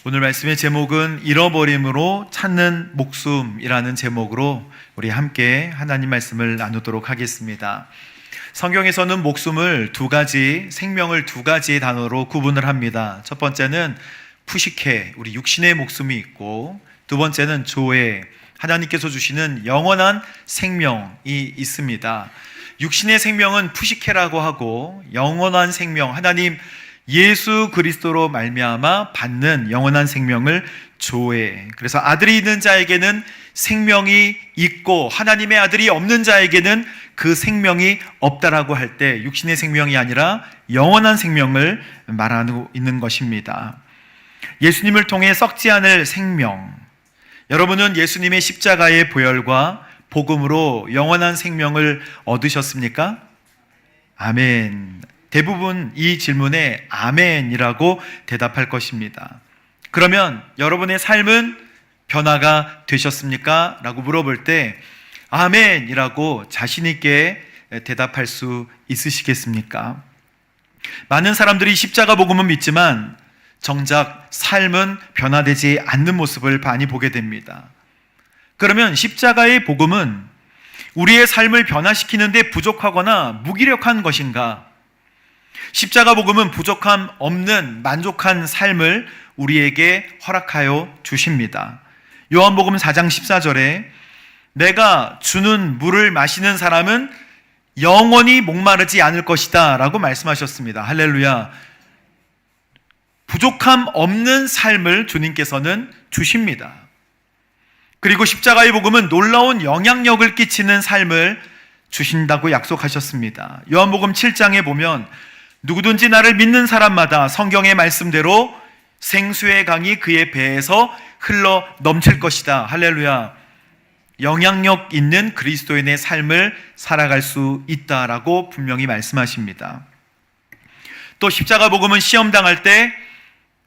오늘 말씀의 제목은 잃어버림으로 찾는 목숨이라는 제목으로 우리 함께 하나님 말씀을 나누도록 하겠습니다. 성경에서는 목숨을 두 가지, 생명을 두 가지의 단어로 구분을 합니다. 첫 번째는 푸시케, 우리 육신의 목숨이 있고, 두 번째는 조에, 하나님께서 주시는 영원한 생명이 있습니다. 육신의 생명은 푸시케라고 하고, 영원한 생명, 하나님 예수 그리스도로 말미암아 받는 영원한 생명을 조에, 그래서 아들이 있는 자에게는 생명이 있고 하나님의 아들이 없는 자에게는 그 생명이 없다라고 할 때 육신의 생명이 아니라 영원한 생명을 말하고 있는 것입니다. 예수님을 통해 썩지 않을 생명, 여러분은 예수님의 십자가의 보혈과 복음으로 영원한 생명을 얻으셨습니까? 아멘. 대부분 이 질문에 아멘이라고 대답할 것입니다. 그러면 여러분의 삶은 변화가 되셨습니까? 라고 물어볼 때 아멘이라고 자신 있게 대답할 수 있으시겠습니까? 많은 사람들이 십자가 복음은 믿지만 정작 삶은 변화되지 않는 모습을 많이 보게 됩니다. 그러면 십자가의 복음은 우리의 삶을 변화시키는데 부족하거나 무기력한 것인가? 십자가 복음은 부족함 없는 만족한 삶을 우리에게 허락하여 주십니다. 요한복음 4장 14절에 내가 주는 물을 마시는 사람은 영원히 목마르지 않을 것이다 라고 말씀하셨습니다. 할렐루야. 부족함 없는 삶을 주님께서는 주십니다. 그리고 십자가의 복음은 놀라운 영향력을 끼치는 삶을 주신다고 약속하셨습니다. 요한복음 7장에 보면 누구든지 나를 믿는 사람마다 성경의 말씀대로 생수의 강이 그의 배에서 흘러 넘칠 것이다. 할렐루야. 영향력 있는 그리스도인의 삶을 살아갈 수 있다라고 분명히 말씀하십니다. 또 십자가 복음은 시험당할 때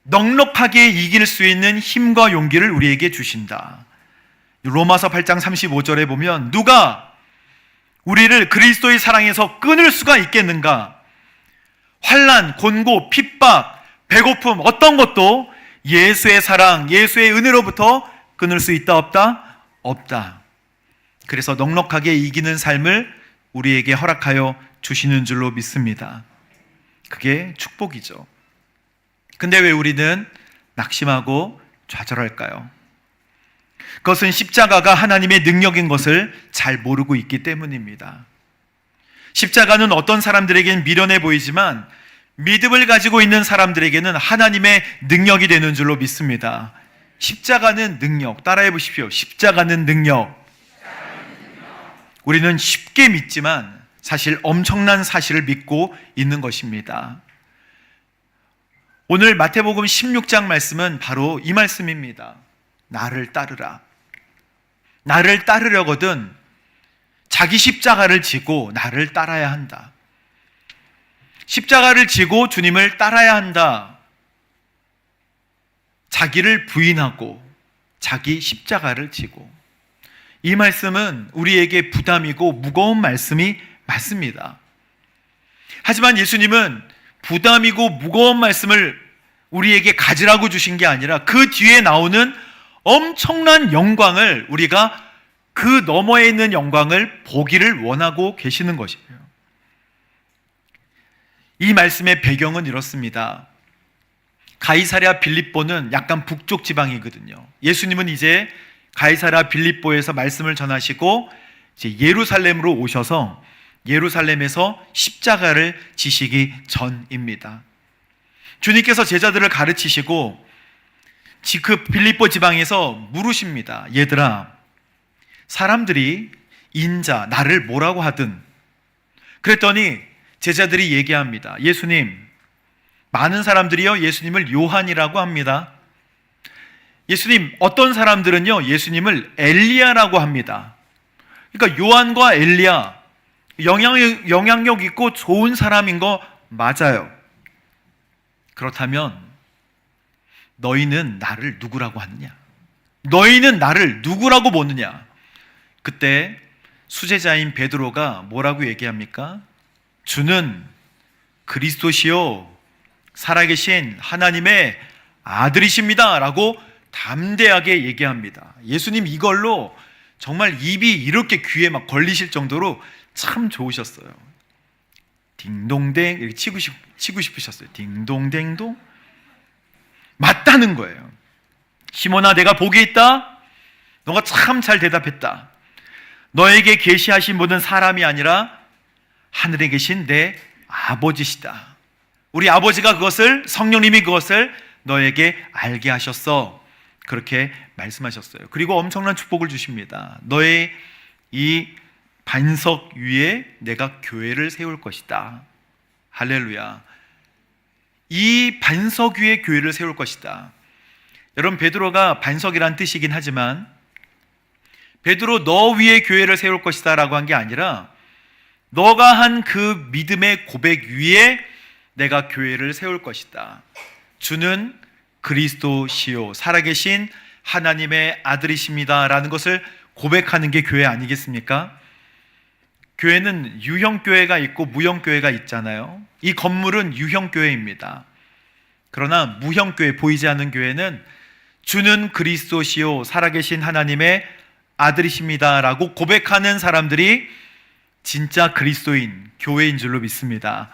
넉넉하게 이길 수 있는 힘과 용기를 우리에게 주신다. 로마서 8장 35절에 보면 누가 우리를 그리스도의 사랑에서 끊을 수가 있겠는가? 환난, 곤고, 핍박, 배고픔 어떤 것도 예수의 사랑, 예수의 은혜로부터 끊을 수 있다 없다? 없다. 그래서 넉넉하게 이기는 삶을 우리에게 허락하여 주시는 줄로 믿습니다. 그게 축복이죠. 근데 왜 우리는 낙심하고 좌절할까요? 그것은 십자가가 하나님의 능력인 것을 잘 모르고 있기 때문입니다. 십자가는 어떤 사람들에게는 미련해 보이지만 믿음을 가지고 있는 사람들에게는 하나님의 능력이 되는 줄로 믿습니다. 십자가는 능력, 따라해 보십시오. 십자가는 능력. 우리는 쉽게 믿지만 사실 엄청난 사실을 믿고 있는 것입니다. 오늘 마태복음 16장 말씀은 바로 이 말씀입니다. 나를 따르라. 나를 따르려거든 자기 십자가를 지고 나를 따라야 한다. 십자가를 지고 주님을 따라야 한다. 자기를 부인하고 자기 십자가를 지고. 이 말씀은 우리에게 부담이고 무거운 말씀이 맞습니다. 하지만 예수님은 부담이고 무거운 말씀을 우리에게 가지라고 주신 게 아니라 그 뒤에 나오는 엄청난 영광을 우리가 그 너머에 있는 영광을 보기를 원하고 계시는 것이에요. 이 말씀의 배경은 이렇습니다. 가이사랴 빌립보는 약간 북쪽 지방이거든요. 예수님은 이제 가이사랴 빌립보에서 말씀을 전하시고 이제 예루살렘으로 오셔서 예루살렘에서 십자가를 지시기 전입니다. 주님께서 제자들을 가르치시고 그 빌립보 지방에서 물으십니다. 얘들아, 사람들이 인자, 나를 뭐라고 하든. 그랬더니 제자들이 얘기합니다. 예수님, 많은 사람들이요 예수님을 요한이라고 합니다. 예수님, 어떤 사람들은요 예수님을 엘리야라고 합니다. 그러니까 요한과 엘리야, 영향력 있고 좋은 사람인 거 맞아요. 그렇다면 너희는 나를 누구라고 하느냐? 너희는 나를 누구라고 보느냐? 그때 수제자인 베드로가 뭐라고 얘기합니까? 주는 그리스도시요 살아계신 하나님의 아들이십니다 라고 담대하게 얘기합니다. 예수님 이걸로 정말 입이 이렇게 귀에 막 걸리실 정도로 참 좋으셨어요. 딩동댕 이렇게 치고 싶으셨어요. 딩동댕동. 맞다는 거예요. 시몬아, 내가 복이 있다. 너가 참 잘 대답했다. 너에게 계시하신 분은 사람이 아니라 하늘에 계신 내 아버지시다. 우리 아버지가 그것을, 성령님이 그것을 너에게 알게 하셨어. 그렇게 말씀하셨어요. 그리고 엄청난 축복을 주십니다. 너의 이 반석 위에 내가 교회를 세울 것이다. 할렐루야. 이 반석 위에 교회를 세울 것이다. 여러분, 베드로가 반석이란 뜻이긴 하지만 베드로 너 위에 교회를 세울 것이다 라고 한 게 아니라 너가 한 그 믿음의 고백 위에 내가 교회를 세울 것이다. 주는 그리스도시요 살아계신 하나님의 아들이십니다 라는 것을 고백하는 게 교회 아니겠습니까? 교회는 유형교회가 있고 무형교회가 있잖아요. 이 건물은 유형교회입니다. 그러나 무형교회, 보이지 않는 교회는 주는 그리스도시요 살아계신 하나님의 아들이십니다 라고 고백하는 사람들이 진짜 그리스도인, 교회인 줄로 믿습니다.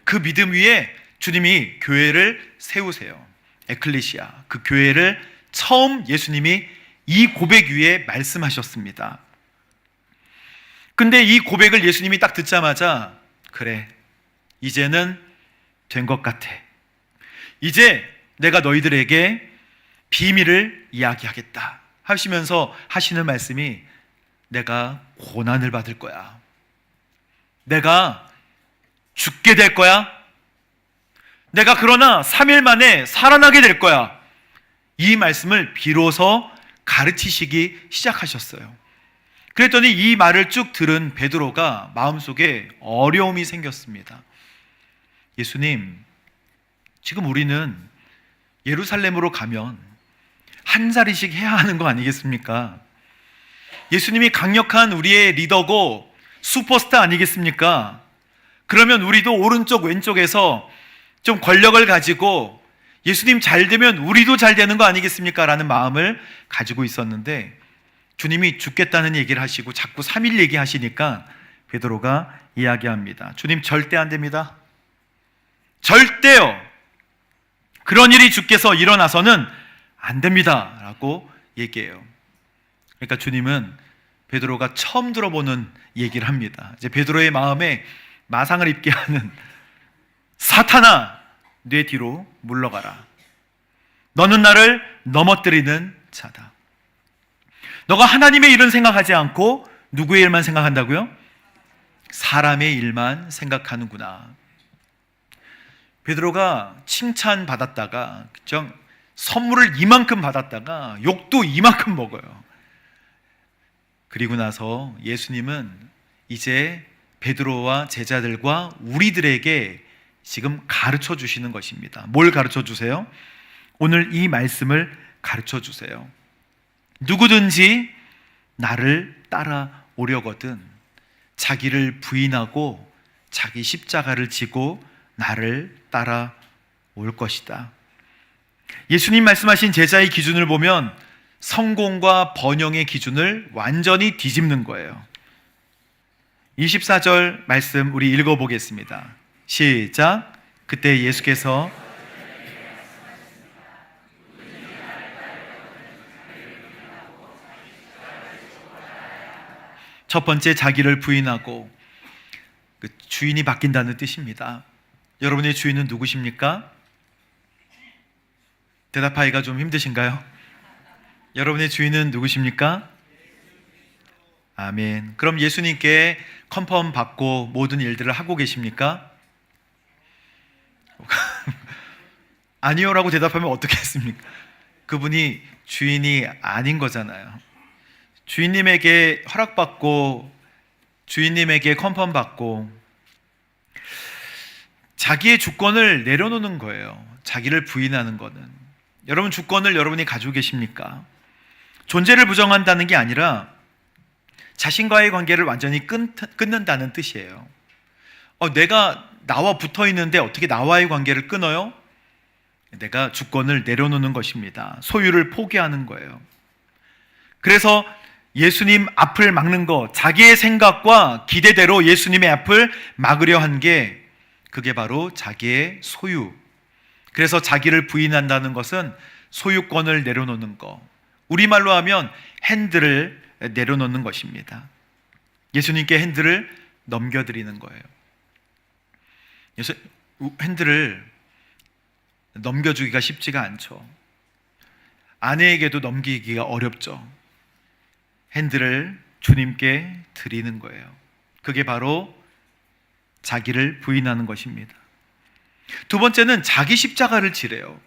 그 믿음 위에 주님이 교회를 세우세요. 에클레시아, 그 교회를 처음 예수님이 이 고백 위에 말씀하셨습니다. 근데 이 고백을 예수님이 딱 듣자마자 그래, 이제는 된 것 같아. 이제 내가 너희들에게 비밀을 이야기하겠다 하시면서 하시는 말씀이 내가 고난을 받을 거야. 내가 죽게 될 거야. 내가 그러나 3일 만에 살아나게 될 거야. 이 말씀을 비로소 가르치시기 시작하셨어요. 그랬더니 이 말을 쭉 들은 베드로가 마음속에 어려움이 생겼습니다. 예수님, 지금 우리는 예루살렘으로 가면 한 자리씩 해야 하는 거 아니겠습니까? 예수님이 강력한 우리의 리더고 슈퍼스타 아니겠습니까? 그러면 우리도 오른쪽 왼쪽에서 좀 권력을 가지고 예수님 잘 되면 우리도 잘 되는 거 아니겠습니까? 라는 마음을 가지고 있었는데 주님이 죽겠다는 얘기를 하시고 자꾸 3일 얘기하시니까 베드로가 이야기합니다. 주님, 절대 안 됩니다. 절대요. 그런 일이 주께서 일어나서는 안 됩니다 라고 얘기해요. 그러니까 주님은 베드로가 처음 들어보는 얘기를 합니다. 이제 베드로의 마음에 마상을 입게 하는, 사탄아, 내 뒤로 물러가라. 너는 나를 넘어뜨리는 자다. 너가 하나님의 일은 생각하지 않고 누구의 일만 생각한다고요? 사람의 일만 생각하는구나. 베드로가 칭찬받았다가 선물을 이만큼 받았다가 욕도 이만큼 먹어요. 그리고 나서 예수님은 이제 베드로와 제자들과 우리들에게 지금 가르쳐 주시는 것입니다. 뭘 가르쳐 주세요? 오늘 이 말씀을 가르쳐 주세요. 누구든지 나를 따라오려거든 자기를 부인하고 자기 십자가를 지고 나를 따라올 것이다. 예수님 말씀하신 제자의 기준을 보면 성공과 번영의 기준을 완전히 뒤집는 거예요. 24절 말씀 우리 읽어보겠습니다. 시작. 그때 예수께서 첫 번째, 자기를 부인하고, 그 주인이 바뀐다는 뜻입니다. 여러분의 주인은 누구십니까? 대답하기가 좀 힘드신가요? 여러분의 주인은 누구십니까? 아멘. 그럼 예수님께 컨펌 받고 모든 일들을 하고 계십니까? 아니요라고 대답하면 어떻게 했습니까? 그분이 주인이 아닌 거잖아요. 주인님에게 허락받고 주인님에게 컨펌 받고 자기의 주권을 내려놓는 거예요. 자기를 부인하는 거는. 여러분, 주권을 여러분이 가지고 계십니까? 존재를 부정한다는 게 아니라 자신과의 관계를 완전히 끊는다는 뜻이에요. 내가 나와 붙어 있는데 어떻게 나와의 관계를 끊어요? 내가 주권을 내려놓는 것입니다. 소유를 포기하는 거예요. 그래서 예수님 앞을 막는 것, 자기의 생각과 기대대로 예수님의 앞을 막으려 한 게 그게 바로 자기의 소유. 그래서 자기를 부인한다는 것은 소유권을 내려놓는 것. 우리말로 하면 핸들을 내려놓는 것입니다. 예수님께 핸들을 넘겨드리는 거예요. 핸들을 넘겨주기가 쉽지가 않죠. 아내에게도 넘기기가 어렵죠. 핸들을 주님께 드리는 거예요. 그게 바로 자기를 부인하는 것입니다. 두 번째는 자기 십자가를 지래요.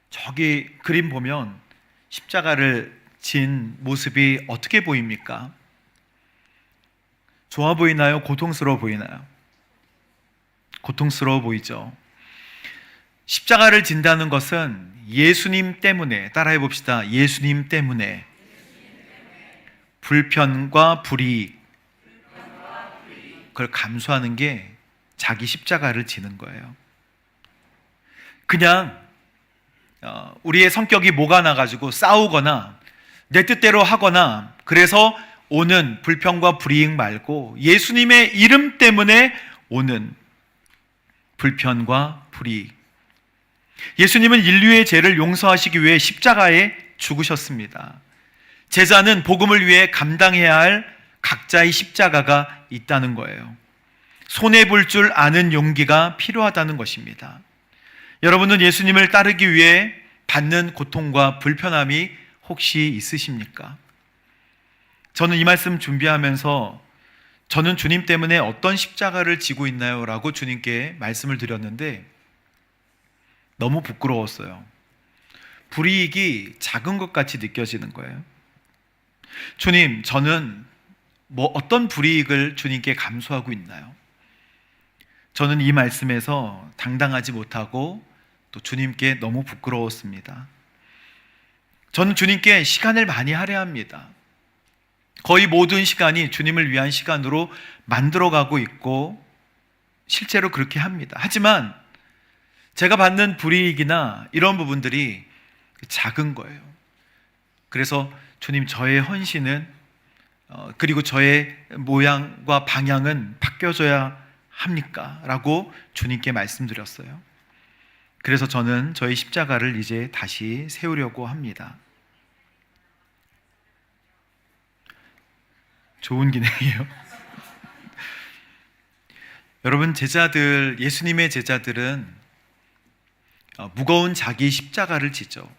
저기 그림 보면 십자가를 진 모습이 어떻게 보입니까? 좋아 보이나요? 고통스러워 보이나요? 고통스러워 보이죠. 십자가를 진다는 것은 예수님 때문에, 따라해 봅시다. 예수님 때문에 불편과 불이익, 그걸 감수하는 게 자기 십자가를 지는 거예요. 그냥 우리의 성격이 뭐가 나가지고 싸우거나 내 뜻대로 하거나 그래서 오는 불평과 불이익 말고 예수님의 이름 때문에 오는 불편과 불이익. 예수님은 인류의 죄를 용서하시기 위해 십자가에 죽으셨습니다. 제자는 복음을 위해 감당해야 할 각자의 십자가가 있다는 거예요. 손해볼 줄 아는 용기가 필요하다는 것입니다. 여러분은 예수님을 따르기 위해 받는 고통과 불편함이 혹시 있으십니까? 저는 이 말씀 준비하면서 저는 주님 때문에 어떤 십자가를 지고 있나요? 라고 주님께 말씀을 드렸는데 너무 부끄러웠어요. 불이익이 작은 것 같이 느껴지는 거예요. 주님, 저는 어떤 불이익을 주님께 감수하고 있나요? 저는 이 말씀에서 당당하지 못하고 또 주님께 너무 부끄러웠습니다. 저는 주님께 시간을 많이 할애합니다. 거의 모든 시간이 주님을 위한 시간으로 만들어가고 있고 실제로 그렇게 합니다. 하지만 제가 받는 불이익이나 이런 부분들이 작은 거예요. 그래서 주님, 저의 헌신은 그리고 저의 모양과 방향은 바뀌어져야 합니까? 라고 주님께 말씀드렸어요. 그래서 저는 저의 십자가를 이제 다시 세우려고 합니다. 좋은 기능이에요. 여러분, 제자들, 예수님의 제자들은 무거운 자기 십자가를 지죠.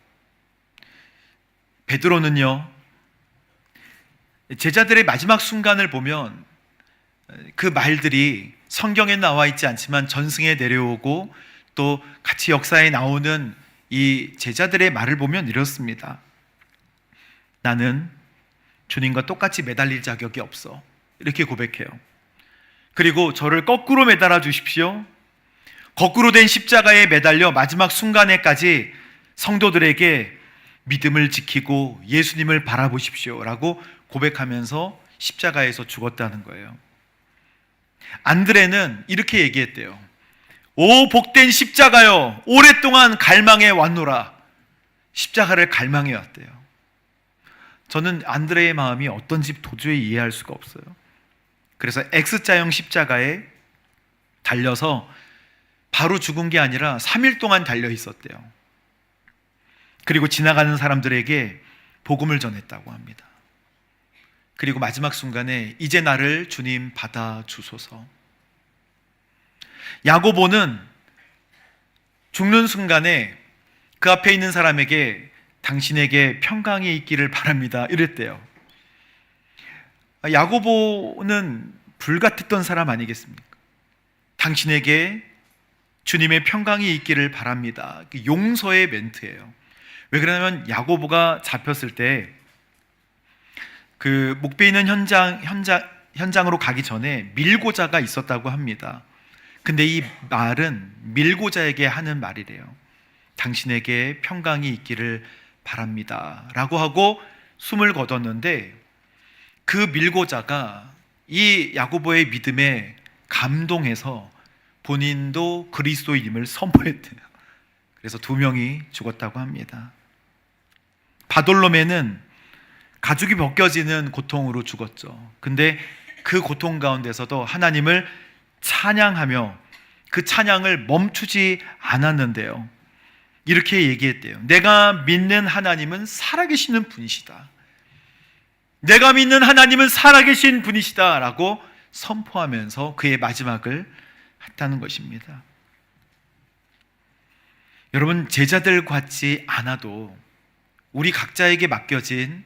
베드로는요, 제자들의 마지막 순간을 보면 그 말들이 성경에 나와 있지 않지만 전승에 내려오고 또 같이 역사에 나오는 이 제자들의 말을 보면 이렇습니다. 나는 주님과 똑같이 매달릴 자격이 없어. 이렇게 고백해요. 그리고 저를 거꾸로 매달아 주십시오. 거꾸로 된 십자가에 매달려 마지막 순간에까지 성도들에게 믿음을 지키고 예수님을 바라보십시오 라고 고백하면서 십자가에서 죽었다는 거예요. 안드레는 이렇게 얘기했대요. 오 복된 십자가여, 오랫동안 갈망해 왔노라. 십자가를 갈망해 왔대요. 저는 안드레의 마음이 어떤지 도저히 이해할 수가 없어요. 그래서 X자형 십자가에 달려서 바로 죽은 게 아니라 3일 동안 달려 있었대요. 그리고 지나가는 사람들에게 복음을 전했다고 합니다. 그리고 마지막 순간에 이제 나를 주님 받아 주소서. 야고보는 죽는 순간에 그 앞에 있는 사람에게 당신에게 평강이 있기를 바랍니다 이랬대요. 야고보는 불같았던 사람 아니겠습니까? 당신에게 주님의 평강이 있기를 바랍니다. 용서의 멘트예요. 왜 그러냐면 야고보가 잡혔을 때 그 목베 있는 현장으로 가기 전에 밀고자가 있었다고 합니다. 근데 이 말은 밀고자에게 하는 말이래요. 당신에게 평강이 있기를 바랍니다 라고 하고 숨을 거뒀는데 그 밀고자가 이 야고보의 믿음에 감동해서 본인도 그리스도인임을 선포했대요. 그래서 2명이 죽었다고 합니다. 바돌로메는 가죽이 벗겨지는 고통으로 죽었죠. 근데 그 고통 가운데서도 하나님을 찬양하며 그 찬양을 멈추지 않았는데요, 이렇게 얘기했대요. 내가 믿는 하나님은 살아계시는 분이시다. 내가 믿는 하나님은 살아계신 분이시다 라고 선포하면서 그의 마지막을 했다는 것입니다. 여러분, 제자들 같지 않아도 우리 각자에게 맡겨진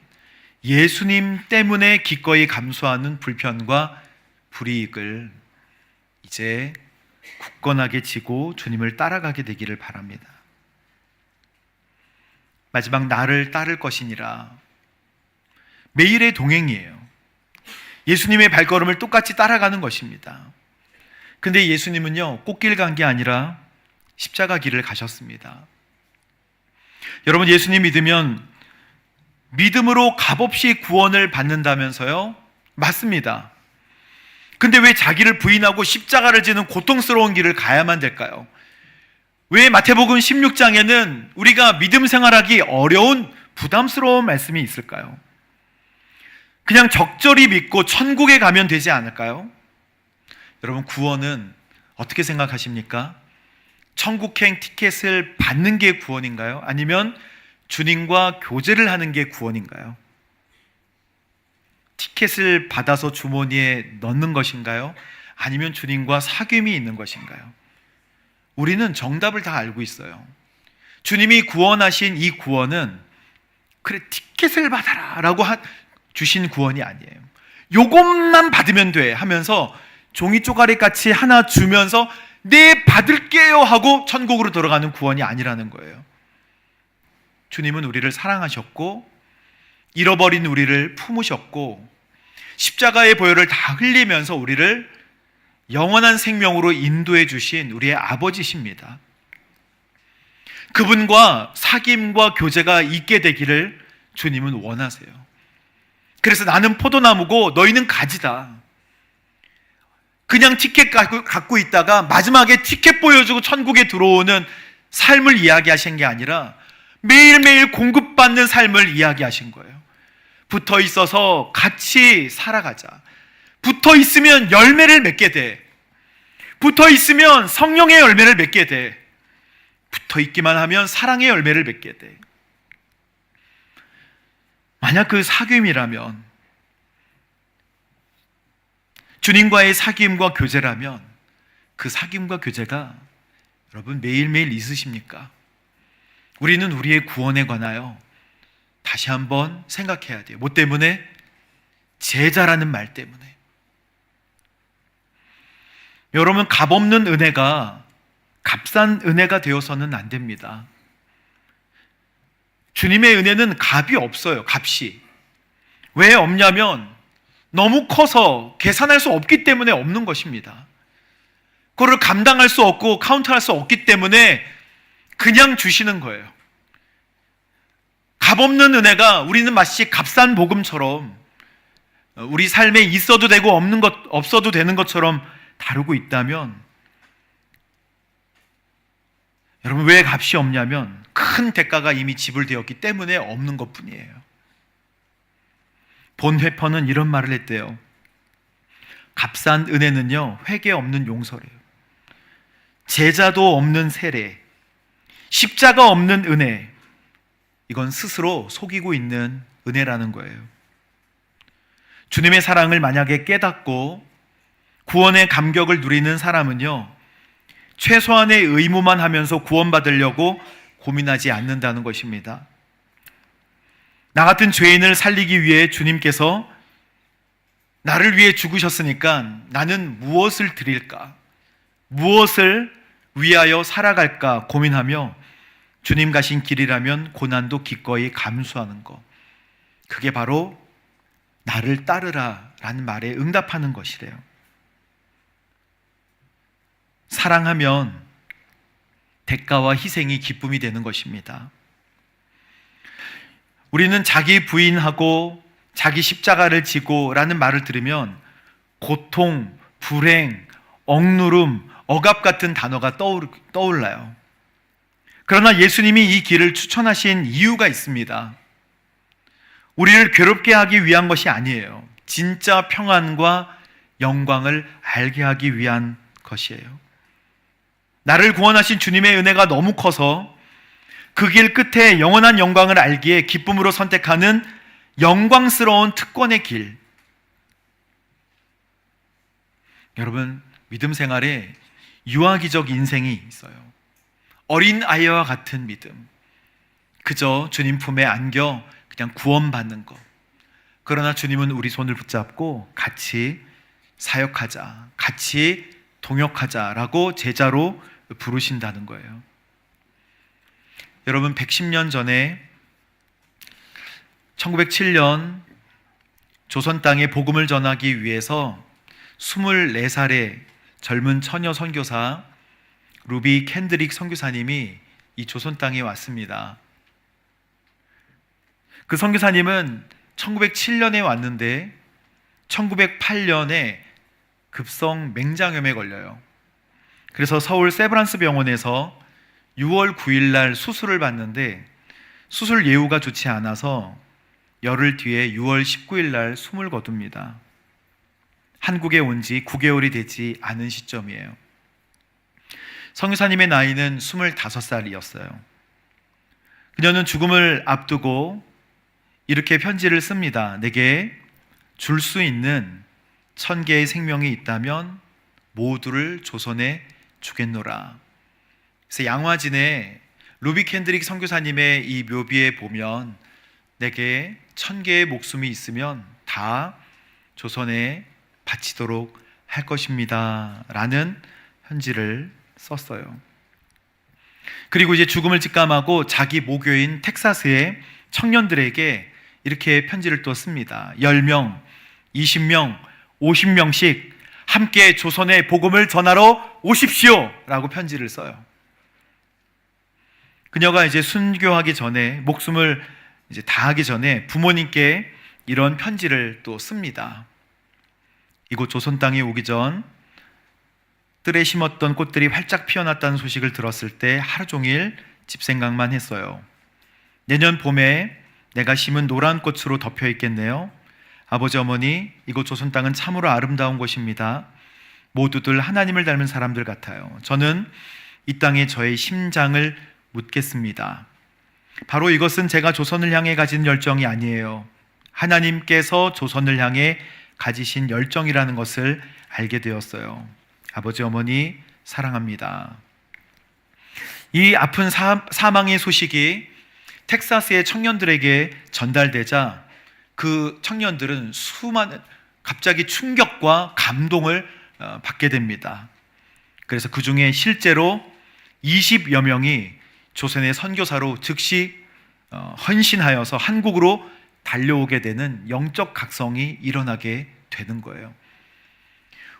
예수님 때문에 기꺼이 감수하는 불편과 불이익을 이제 굳건하게 지고 주님을 따라가게 되기를 바랍니다. 마지막, 나를 따를 것이니라. 매일의 동행이에요. 예수님의 발걸음을 똑같이 따라가는 것입니다. 근데 예수님은요, 꽃길 간 게 아니라 십자가 길을 가셨습니다. 여러분, 예수님 믿으면 믿음으로 값없이 구원을 받는다면서요? 맞습니다. 근데 왜 자기를 부인하고 십자가를 지는 고통스러운 길을 가야만 될까요? 왜 마태복음 16장에는 우리가 믿음 생활하기 어려운 부담스러운 말씀이 있을까요? 그냥 적절히 믿고 천국에 가면 되지 않을까요? 여러분, 구원은 어떻게 생각하십니까? 천국행 티켓을 받는 게 구원인가요? 아니면 주님과 교제를 하는 게 구원인가요? 티켓을 받아서 주머니에 넣는 것인가요? 아니면 주님과 사귐이 있는 것인가요? 우리는 정답을 다 알고 있어요. 주님이 구원하신 이 구원은 그래 티켓을 받아라 라고 주신 구원이 아니에요. 요것만 받으면 돼 하면서 종이 쪼가리 같이 하나 주면서 네 받을게요 하고 천국으로 들어가는 구원이 아니라는 거예요. 주님은 우리를 사랑하셨고 잃어버린 우리를 품으셨고 십자가의 보혈을 다 흘리면서 우리를 영원한 생명으로 인도해 주신 우리의 아버지십니다. 그분과 사귐과 교제가 있게 되기를 주님은 원하세요. 그래서 나는 포도나무고 너희는 가지다. 그냥 티켓 갖고 있다가 마지막에 티켓 보여주고 천국에 들어오는 삶을 이야기하신 게 아니라 매일매일 공급받는 삶을 이야기하신 거예요. 붙어 있어서 같이 살아가자. 붙어 있으면 열매를 맺게 돼. 붙어 있으면 성령의 열매를 맺게 돼. 붙어 있기만 하면 사랑의 열매를 맺게 돼. 만약 그 사귐이라면, 주님과의 사귐과 교제라면 그 사귐과 교제가 여러분 매일매일 있으십니까? 우리는 우리의 구원에 관하여 다시 한번 생각해야 돼요. 뭐 때문에? 제자라는 말 때문에. 여러분, 값없는 은혜가 값싼 은혜가 되어서는 안 됩니다. 주님의 은혜는 값이 없어요. 값이. 왜 없냐면 너무 커서 계산할 수 없기 때문에 없는 것입니다. 그거를 감당할 수 없고 카운트할 수 없기 때문에 그냥 주시는 거예요. 값없는 은혜가 우리는 마치 값싼 복음처럼 우리 삶에 있어도 되고 없어도 되는 것처럼 다루고 있다면, 여러분, 왜 값이 없냐면 큰 대가가 이미 지불되었기 때문에 없는 것뿐이에요. 본 회퍼는 이런 말을 했대요. 값싼 은혜는요, 회개 없는 용서래요. 제자도 없는 세례, 십자가 없는 은혜, 이건 스스로 속이고 있는 은혜라는 거예요. 주님의 사랑을 만약에 깨닫고 구원의 감격을 누리는 사람은요, 최소한의 의무만 하면서 구원받으려고 고민하지 않는다는 것입니다. 나 같은 죄인을 살리기 위해 주님께서 나를 위해 죽으셨으니까 나는 무엇을 드릴까? 무엇을 위하여 살아갈까 고민하며 주님 가신 길이라면 고난도 기꺼이 감수하는 것, 그게 바로 나를 따르라 라는 말에 응답하는 것이래요. 사랑하면 대가와 희생이 기쁨이 되는 것입니다. 우리는 자기 부인하고 자기 십자가를 지고 라는 말을 들으면 고통, 불행, 억누름, 억압 같은 단어가 떠올라요. 그러나 예수님이 이 길을 추천하신 이유가 있습니다. 우리를 괴롭게 하기 위한 것이 아니에요. 진짜 평안과 영광을 알게 하기 위한 것이에요. 나를 구원하신 주님의 은혜가 너무 커서 그 길 끝에 영원한 영광을 알기에 기쁨으로 선택하는 영광스러운 특권의 길. 여러분, 믿음 생활에 유아기적 인생이 있어요. 어린 아이와 같은 믿음. 그저 주님 품에 안겨 그냥 구원받는 것. 그러나 주님은 우리 손을 붙잡고 같이 사역하자, 같이 동역하자라고 제자로 부르신다는 거예요. 여러분, 110년 전에 1907년 조선 땅에 복음을 전하기 위해서 24살의 젊은 처녀 선교사 루비 캔드릭 선교사님이 이 조선 땅에 왔습니다. 그 선교사님은 1907년에 왔는데 1908년에 급성 맹장염에 걸려요. 그래서 서울 세브란스 병원에서 6월 9일 날 수술을 받는데 수술 예후가 좋지 않아서 열흘 뒤에 6월 19일 날 숨을 거둡니다. 한국에 온 지 9개월이 되지 않은 시점이에요. 선교사님의 나이는 25살이었어요. 그녀는 죽음을 앞두고 이렇게 편지를 씁니다. 내게 줄 수 있는 1000개의 생명이 있다면 모두를 조선에 주겠노라. 그래서 양화진에 루비 캔드릭 선교사님의 이 묘비에 보면 내게 1000개의 목숨이 있으면 다 조선에 바치도록 할 것입니다 라는 편지를 썼어요. 그리고 이제 죽음을 직감하고 자기 모교인 텍사스의 청년들에게 이렇게 편지를 또 씁니다. 10명, 20명, 50명씩 함께 조선의 복음을 전하러 오십시오 라고 편지를 써요. 그녀가 이제 순교하기 전에, 목숨을 이제 다하기 전에 부모님께 이런 편지를 또 씁니다. 이곳 조선 땅에 오기 전 뜰에 심었던 꽃들이 활짝 피어났다는 소식을 들었을 때 하루 종일 집 생각만 했어요. 내년 봄에 내가 심은 노란 꽃으로 덮여 있겠네요. 아버지 어머니, 이곳 조선 땅은 참으로 아름다운 곳입니다. 모두들 하나님을 닮은 사람들 같아요. 저는 이 땅에 저의 심장을 묻겠습니다. 바로 이것은 제가 조선을 향해 가진 열정이 아니에요. 하나님께서 조선을 향해 가지신 열정이라는 것을 알게 되었어요. 아버지 어머니 사랑합니다. 이 아픈 사망의 소식이 텍사스의 청년들에게 전달되자 그 청년들은 수많은 갑자기 충격과 감동을 받게 됩니다. 그래서 그 중에 실제로 20여 명이 조선의 선교사로 즉시 헌신하여서 한국으로 달려오게 되는 영적 각성이 일어나게 되는 거예요.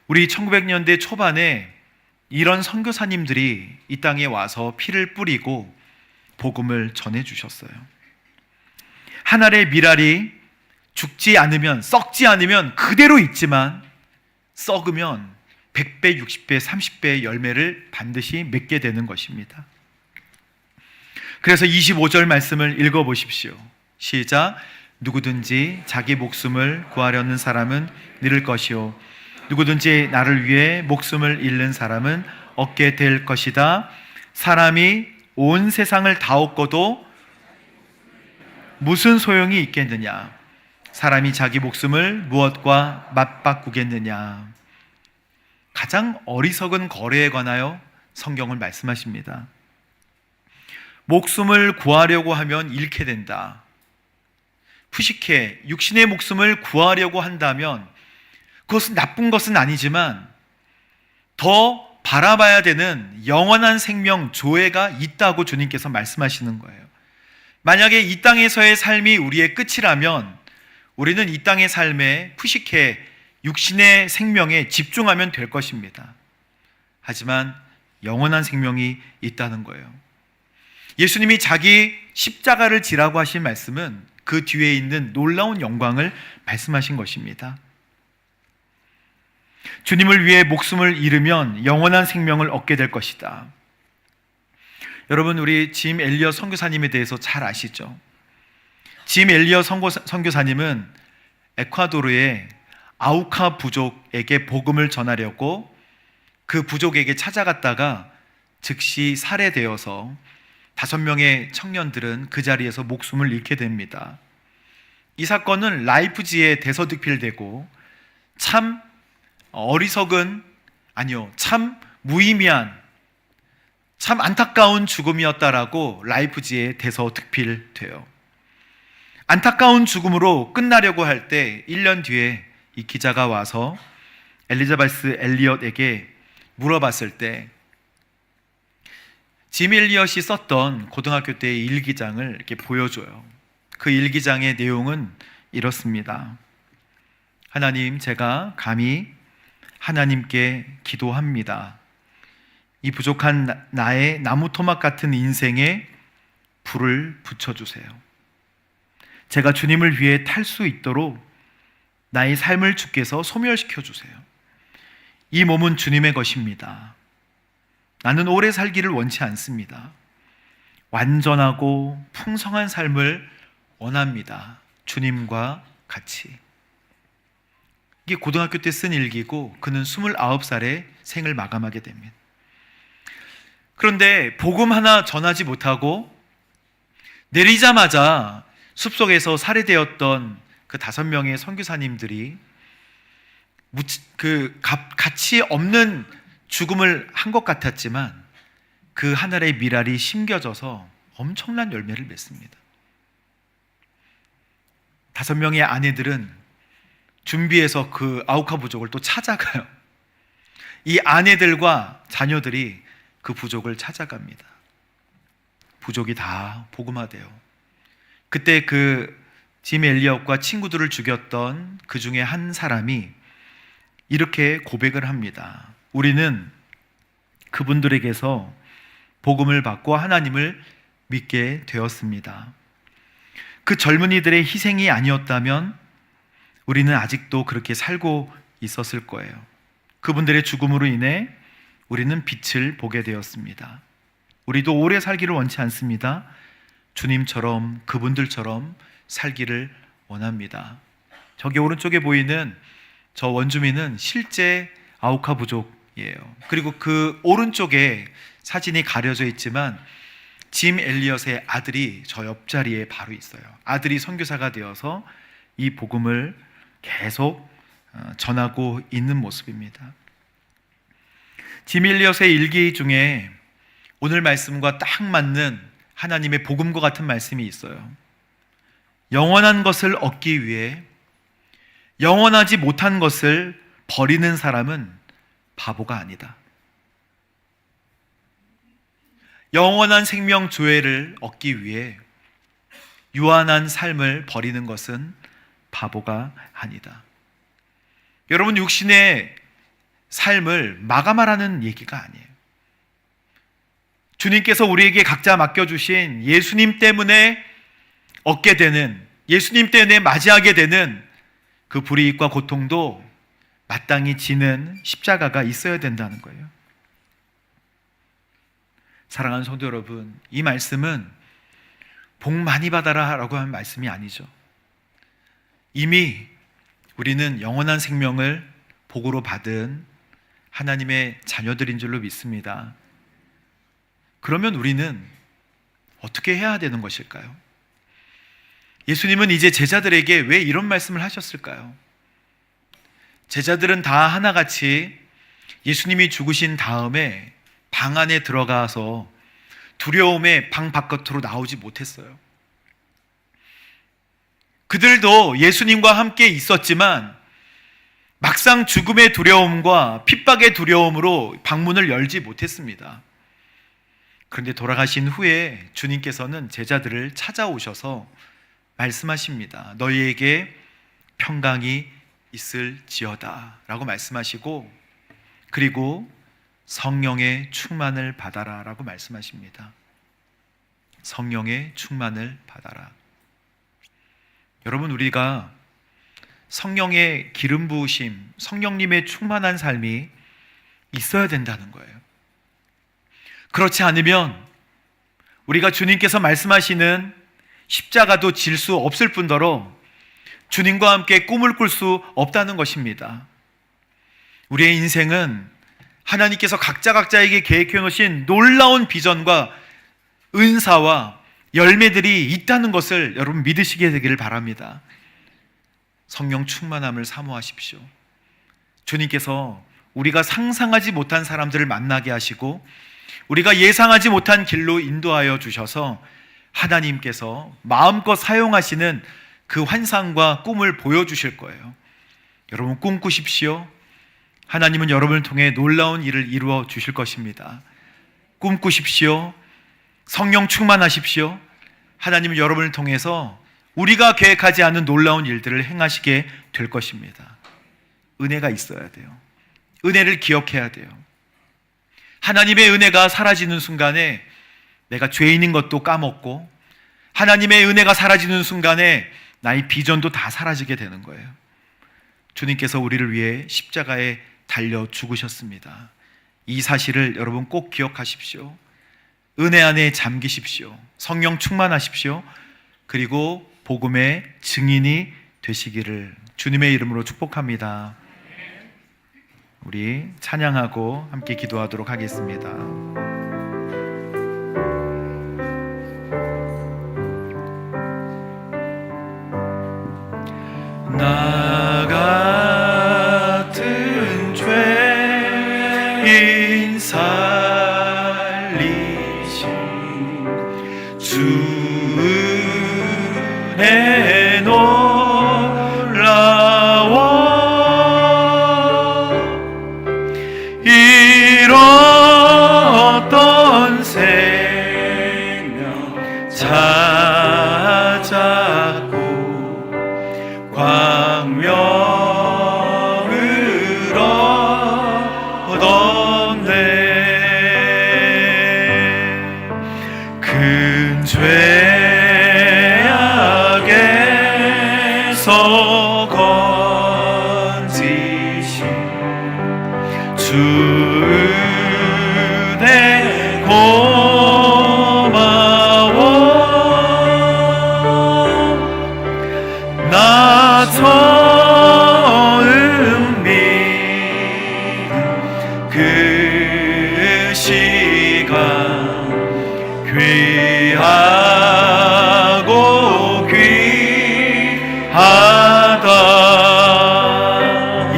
우리 1900년대 초반에 이런 선교사님들이 이 땅에 와서 피를 뿌리고 복음을 전해주셨어요. 한 알의 밀알이 죽지 않으면, 썩지 않으면 그대로 있지만 썩으면 100배, 60배, 30배의 열매를 반드시 맺게 되는 것입니다. 그래서 25절 말씀을 읽어보십시오. 시작. 누구든지 자기 목숨을 구하려는 사람은 잃을 것이요 누구든지 나를 위해 목숨을 잃는 사람은 얻게 될 것이다. 사람이 온 세상을 다 얻고도 무슨 소용이 있겠느냐? 사람이 자기 목숨을 무엇과 맞바꾸겠느냐? 가장 어리석은 거래에 관하여 성경을 말씀하십니다. 목숨을 구하려고 하면 잃게 된다. 푸시케, 육신의 목숨을 구하려고 한다면 그것은 나쁜 것은 아니지만 더 바라봐야 되는 영원한 생명, 조회가 있다고 주님께서 말씀하시는 거예요. 만약에 이 땅에서의 삶이 우리의 끝이라면 우리는 이 땅의 삶에 푸시케, 육신의 생명에 집중하면 될 것입니다. 하지만 영원한 생명이 있다는 거예요. 예수님이 자기 십자가를 지라고 하신 말씀은 그 뒤에 있는 놀라운 영광을 말씀하신 것입니다. 주님을 위해 목숨을 잃으면 영원한 생명을 얻게 될 것이다. 여러분, 우리 짐 엘리엇 선교사님에 대해서 잘 아시죠? 짐 엘리엇 선교사님은 에콰도르의 아우카 부족에게 복음을 전하려고 그 부족에게 찾아갔다가 즉시 살해되어서 5명의 청년들은 그 자리에서 목숨을 잃게 됩니다. 이 사건은 라이프지에 대서특필되고 참 어리석은, 아니요, 참 무의미한, 참 안타까운 죽음이었다라고 라이프지에 대서특필돼요. 안타까운 죽음으로 끝나려고 할 때 1년 뒤에 이 기자가 와서 엘리자베스 엘리엇에게 물어봤을 때 짐 엘리엇이 썼던 고등학교 때의 일기장을 이렇게 보여줘요. 그 일기장의 내용은 이렇습니다. 하나님, 제가 감히 하나님께 기도합니다. 이 부족한 나의 나무 토막 같은 인생에 불을 붙여주세요. 제가 주님을 위해 탈 수 있도록 나의 삶을 주께서 소멸시켜 주세요. 이 몸은 주님의 것입니다. 나는 오래 살기를 원치 않습니다. 완전하고 풍성한 삶을 원합니다. 주님과 같이. 이게 고등학교 때 쓴 일기고 그는 29살에 생을 마감하게 됩니다. 그런데 복음 하나 전하지 못하고 내리자마자 숲속에서 살해되었던 그 5명의 선교사님들이 가치 없는 죽음을 한 것 같았지만 그 하늘의 미랄이 심겨져서 엄청난 열매를 맺습니다. 5명의 아내들은 준비해서 그 아우카 부족을 또 찾아가요. 이 아내들과 자녀들이 그 부족을 찾아갑니다. 부족이 다 복음화돼요. 그때 그 짐 엘리엇과 친구들을 죽였던 그 중에 한 사람이 이렇게 고백을 합니다. 우리는 그분들에게서 복음을 받고 하나님을 믿게 되었습니다. 그 젊은이들의 희생이 아니었다면 우리는 아직도 그렇게 살고 있었을 거예요. 그분들의 죽음으로 인해 우리는 빛을 보게 되었습니다. 우리도 오래 살기를 원치 않습니다. 주님처럼, 그분들처럼 살기를 원합니다. 저기 오른쪽에 보이는 저 원주민은 실제 아우카 부족이에요. 그리고 그 오른쪽에 사진이 가려져 있지만 짐 엘리엇의 아들이 저 옆자리에 바로 있어요. 아들이 선교사가 되어서 이 복음을 계속 전하고 있는 모습입니다. 짐 엘리엇의 일기 중에 오늘 말씀과 딱 맞는 하나님의 복음과 같은 말씀이 있어요. 영원한 것을 얻기 위해 영원하지 못한 것을 버리는 사람은 바보가 아니다. 영원한 생명 조회를 얻기 위해 유한한 삶을 버리는 것은 바보가 아니다. 여러분, 육신의 삶을 마감하라는 얘기가 아니에요. 주님께서 우리에게 각자 맡겨주신 예수님 때문에 얻게 되는, 예수님 때문에 맞이하게 되는 그 불이익과 고통도 마땅히 지는 십자가가 있어야 된다는 거예요. 사랑하는 성도 여러분, 이 말씀은 복 많이 받아라 라고 하는 말씀이 아니죠. 이미 우리는 영원한 생명을 복으로 받은 하나님의 자녀들인 줄로 믿습니다. 그러면 우리는 어떻게 해야 되는 것일까요? 예수님은 이제 제자들에게 왜 이런 말씀을 하셨을까요? 제자들은 다 하나같이 예수님이 죽으신 다음에 방 안에 들어가서 두려움에 방 바깥으로 나오지 못했어요. 그들도 예수님과 함께 있었지만 막상 죽음의 두려움과 핍박의 두려움으로 방문을 열지 못했습니다. 그런데 돌아가신 후에 주님께서는 제자들을 찾아오셔서 말씀하십니다. 너희에게 평강이 있을지어다 라고 말씀하시고, 그리고 성령의 충만을 받아라 라고 말씀하십니다. 성령의 충만을 받아라. 여러분, 우리가 성령의 기름 부으심, 성령님의 충만한 삶이 있어야 된다는 거예요. 그렇지 않으면 우리가 주님께서 말씀하시는 십자가도 질 수 없을 뿐더러 주님과 함께 꿈을 꿀 수 없다는 것입니다. 우리의 인생은 하나님께서 각자에게 계획해 놓으신 놀라운 비전과 은사와 열매들이 있다는 것을 여러분 믿으시게 되기를 바랍니다. 성령 충만함을 사모하십시오. 주님께서 우리가 상상하지 못한 사람들을 만나게 하시고 우리가 예상하지 못한 길로 인도하여 주셔서 하나님께서 마음껏 사용하시는 그 환상과 꿈을 보여주실 거예요. 여러분 꿈꾸십시오. 하나님은 여러분을 통해 놀라운 일을 이루어 주실 것입니다. 꿈꾸십시오. 성령 충만하십시오. 하나님은 여러분을 통해서 우리가 계획하지 않은 놀라운 일들을 행하시게 될 것입니다. 은혜가 있어야 돼요. 은혜를 기억해야 돼요. 하나님의 은혜가 사라지는 순간에 내가 죄인인 것도 까먹고 하나님의 은혜가 사라지는 순간에 나의 비전도 다 사라지게 되는 거예요. 주님께서 우리를 위해 십자가에 달려 죽으셨습니다. 이 사실을 여러분 꼭 기억하십시오. 은혜 안에 잠기십시오. 성령 충만하십시오. 그리고 복음의 증인이 되시기를 주님의 이름으로 축복합니다. 우리 찬양하고 함께 기도하도록 하겠습니다. 나 같은 죄인 살리신 주 은혜 놀라워 잃었던 생명 찾았고 광명을 얻었네. 큰 죄악에서 건지신 주 은혜 고마워. 나 처음 믿은 그 시간 귀하고 귀하다.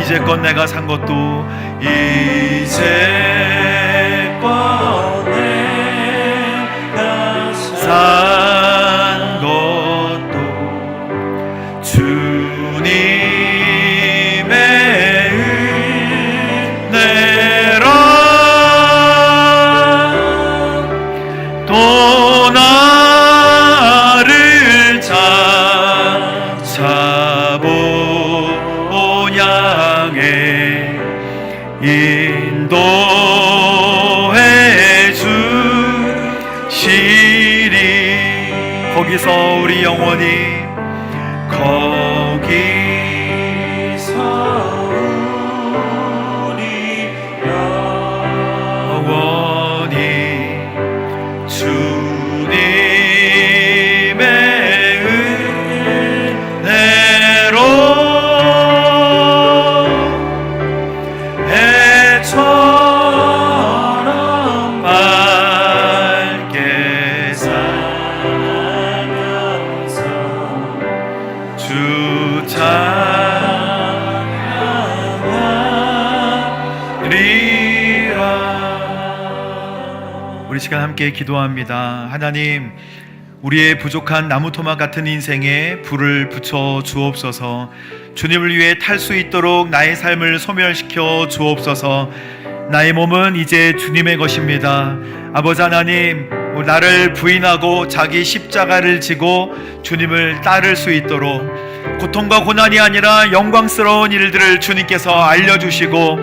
이제껏 내가 산 것도 이제껏 내가 산 것도 주님의 은혜라. 또 나를 찾아본 향해 인도해 주시리. 거기서 우리 영원히 거기서 우리 영원히 주님의 은혜로 해처럼 밝게 살면서 주 찬양하리라. 우리 시간 함께 기도합니다. 하나님, 우리의 부족한 나무 토막 같은 인생에 불을 붙여 주옵소서. 주님을 위해 탈 수 있도록 나의 삶을 소멸시켜 주옵소서. 나의 몸은 이제 주님의 것입니다. 아버지 하나님, 나를 부인하고 자기 십자가를 지고 주님을 따를 수 있도록 고통과 고난이 아니라 영광스러운 일들을 주님께서 알려주시고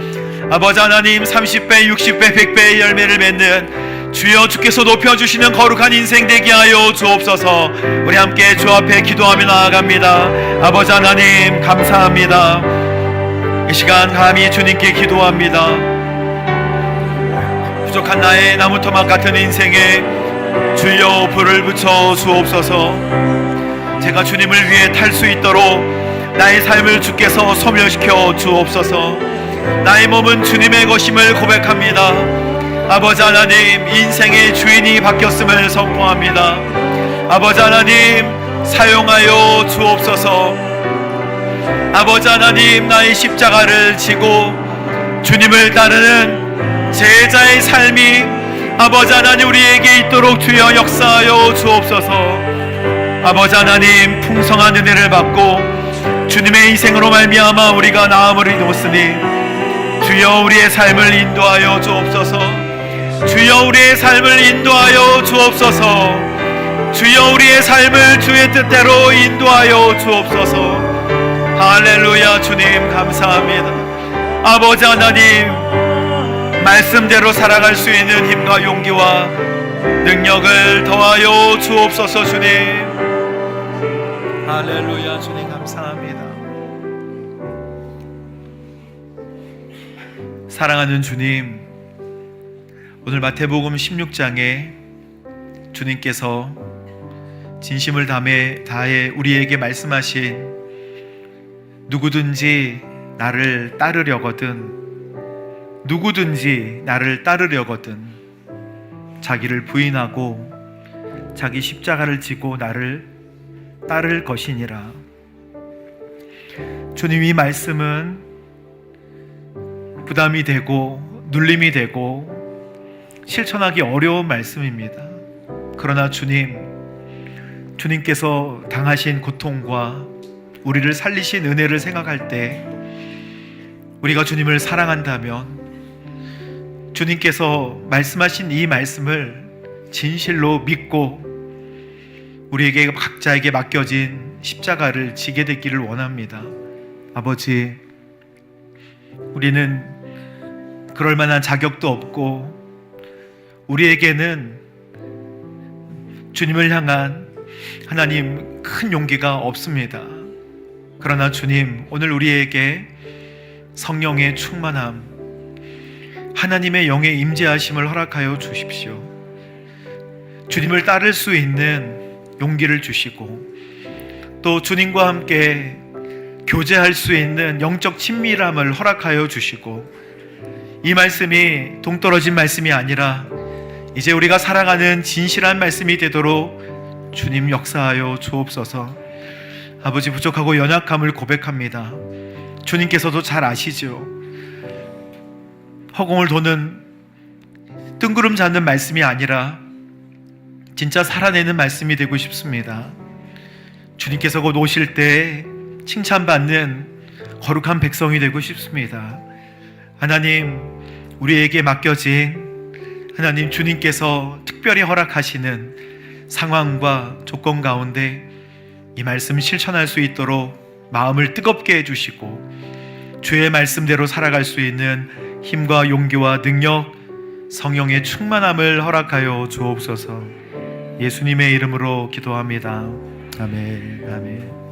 아버지 하나님 30배, 60배, 100배의 열매를 맺는 주여 주께서 높여주시는 거룩한 인생 되게 하여 주옵소서. 우리 함께 주 앞에 기도하며 나아갑니다. 아버지 하나님 감사합니다. 이 시간 감히 주님께 기도합니다. 부족한 나의 나무토막 같은 인생에 주여 불을 붙여 주옵소서. 제가 주님을 위해 탈 수 있도록 나의 삶을 주께서 소멸시켜 주옵소서. 나의 몸은 주님의 것임을 고백합니다. 아버지 하나님, 인생의 주인이 바뀌었음을 선포합니다. 아버지 하나님, 사용하여 주옵소서. 아버지 하나님, 나의 십자가를 지고 주님을 따르는 제자의 삶이 아버지 하나님 우리에게 있도록 주여 역사하여 주옵소서. 아버지 하나님, 풍성한 은혜를 받고 주님의 희생으로 말미암아 우리가 나음을 이루었으니 주여 우리의 삶을 인도하여 주옵소서. 주여 우리의 삶을 인도하여 주옵소서. 주여 우리의 삶을 주의 뜻대로 인도하여 주옵소서. 할렐루야. 주님 감사합니다. 아버지 하나님, 말씀대로 살아갈 수 있는 힘과 용기와 능력을 더하여 주옵소서. 주님 할렐루야. 주님 감사합니다. 사랑하는 주님, 오늘 마태복음 16장에 주님께서 진심을 다해 우리에게 말씀하신 누구든지 나를 따르려거든 자기를 부인하고 자기 십자가를 지고 나를 따를 것이니라. 주님, 이 말씀은 부담이 되고 눌림이 되고 실천하기 어려운 말씀입니다. 그러나 주님께서 당하신 고통과 우리를 살리신 은혜를 생각할 때 우리가 주님을 사랑한다면 주님께서 말씀하신 이 말씀을 진실로 믿고 우리에게 각자에게 맡겨진 십자가를 지게 되기를 원합니다. 아버지, 우리는 그럴 만한 자격도 없고 우리에게는 주님을 향한 하나님 큰 용기가 없습니다. 그러나 주님, 오늘 우리에게 성령의 충만함, 하나님의 영의 임재하심을 허락하여 주십시오. 주님을 따를 수 있는 용기를 주시고 또 주님과 함께 교제할 수 있는 영적 친밀함을 허락하여 주시고, 이 말씀이 동떨어진 말씀이 아니라 이제 우리가 살아가는 진실한 말씀이 되도록 주님 역사하여 주옵소서. 아버지, 부족하고 연약함을 고백합니다. 주님께서도 잘 아시죠. 허공을 도는 뜬구름 잡는 말씀이 아니라 진짜 살아내는 말씀이 되고 싶습니다. 주님께서 곧 오실 때 칭찬받는 거룩한 백성이 되고 싶습니다. 하나님, 우리에게 맡겨진 하나님 주님께서 특별히 허락하시는 상황과 조건 가운데 이 말씀 실천할 수 있도록 마음을 뜨겁게 해주시고 주의 말씀대로 살아갈 수 있는 힘과 용기와 능력, 성령의 충만함을 허락하여 주옵소서. 예수님의 이름으로 기도합니다. 아멘. 아멘.